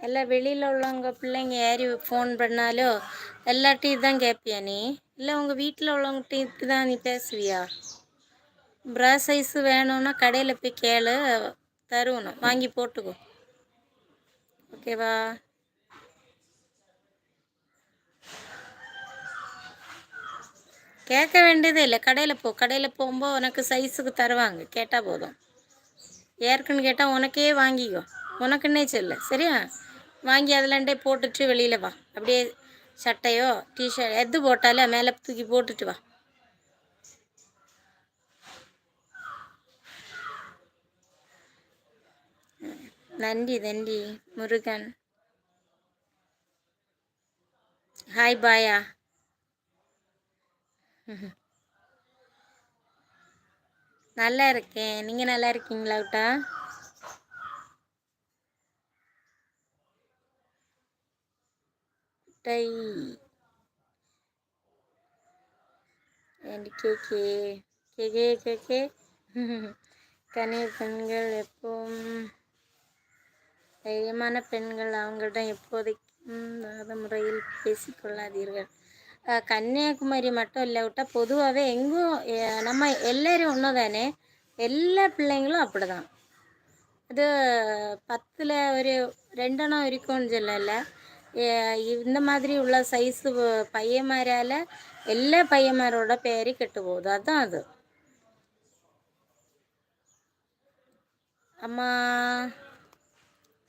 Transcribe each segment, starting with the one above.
எல்லாம் வெளியில் உள்ளவங்க பிள்ளைங்க யார் ஃபோன் பண்ணாலோ எல்லார்ட்டையும் தான் கேட்பியா நீ? இல்லை உங்கள் வீட்டில் உள்ளவங்ககிட்ட தான் நீ பேசுவியா? ப்ரா சைஸு வேணும்னா கடையில் போய் கேளு, தருவணும், வாங்கி போட்டுக்கோ. ஓகேவா? கேட்க வேண்டியதே இல்லை. கடையில் போகும்போது உனக்கு சைஸுக்கு தருவாங்க, கேட்டால் போதும். ஏற்கனவே கேட்டால் உனக்கே வாங்கிக்கோ, உனக்குன்னே சொல்ல, சரியா? வாங்கி அதிலண்டே போட்டுட்டு வெளியில் வா. அப்படியே சட்டையோ டிஷர்ட் எது போட்டாலும் மேலே தூக்கி போட்டுட்டு வா. நன்றி நன்றி முருகன். ஹாய் பாயா. நல்லா இருக்கேன், நீங்கள் நல்லா இருக்கீங்களா? விட்டா டை கேக்கே கேக்கே கேக்கே. கனிய பெண்கள் எப்பவும் தைரியமான பெண்கள், அவங்களிடம் எப்போதைக்கும் முறையில் பேசிக்கொள்ளாதீர்கள். கன்னியாகுமரி மட்டும் இல்லை விட்டா பொதுவாகவே எங்கும் நம்ம எல்லோரும் ஒன்று தானே, எல்லா பிள்ளைங்களும் அப்படி தான். அது 10ல் ஒரு 2 இருக்கும்னு சொல்லலை. இந்த மாதிரி உள்ள சைஸு பையன்மாரால் எல்லா பையன்மாரோட பேர் கெட்டு போகுது. அதுதான் அது. அம்மா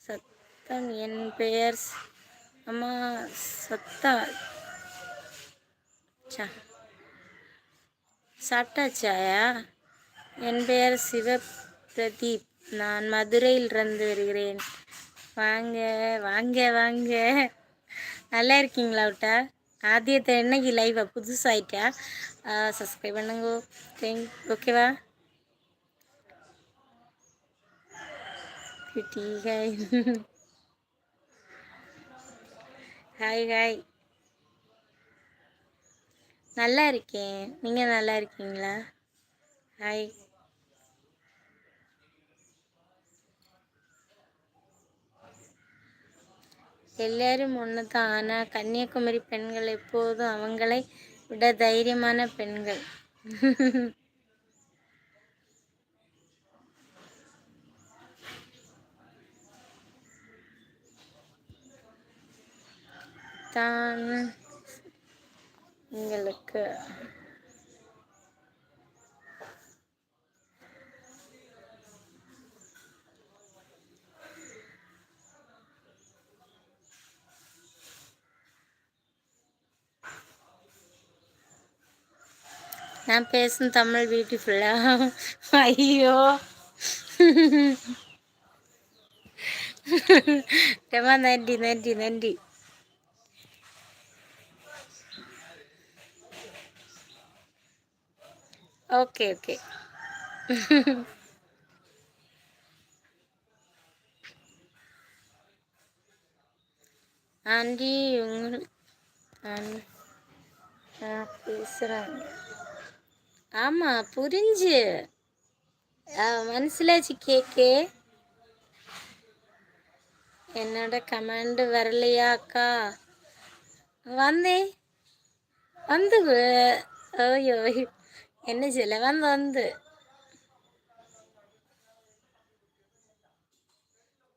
சத்தம், என் பெயர் அம்மா சத்தா சாப்பிட்டாச்சாயா? என் பெயர் சிவபிரதீப், நான் மதுரையிலிருந்து வருகிறேன். வாங்க வாங்க வாங்க. நல்லா இருக்கீங்களா? விட்டா ஆதியத்தை என்னைக்கு லைவா புதுசாயிட்டா? சப்ஸ்கிரைப் பண்ணுங்க. ஓகேவா? Hi hi hi. நல்லா இருக்கேன், நீங்கள் நல்லா இருக்கீங்களா? ஹாய். எல்லாரும் ஒன்று தான், ஆனால் கன்னியாகுமரி பெண்கள் எப்போதும் அவங்களை விட தைரியமான பெண்கள். தான் உங்களுக்கு நான் பேசும் தமிழ் பியூட்டிஃபுல்லா? ஐயோ ரொம்ப நன்றி நன்றி நன்றி. Okay okay. ஆண்டி பேசுகிறாங்க. ஆமாம் புரிஞ்சு மனசிலாச்சு கேக்கு. என்னோட கமெண்ட் வரலையா அக்கா? வந்தேன் வந்து. ஐயோ என்ன சொல்ல, வந்து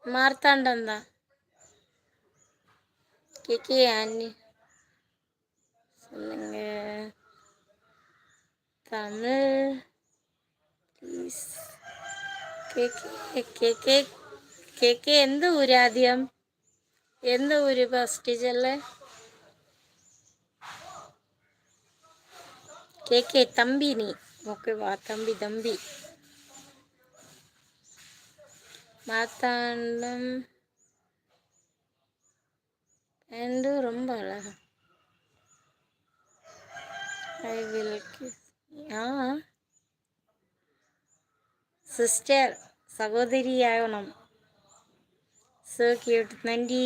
மார்த்தாண்டம் தான். கேக்கே அண்ணி சொல்லுங்க தமிழ் ப்ளீஸ். கேக்கே கேக்கே கேக்கே எந்த ஊர்? ஆദ്യം எந்த ஊர் ஃபஸ்ட்டு சொல்ல? கேக்கே தம்பி நீ. ஓகேவா? தம்பி தம்பி. மார்த்தாண்டம் என்று ரொம்ப அழகா. I will kiss. சிஸ்டர் சகோதரி ஆகணும். So cute. நன்றி.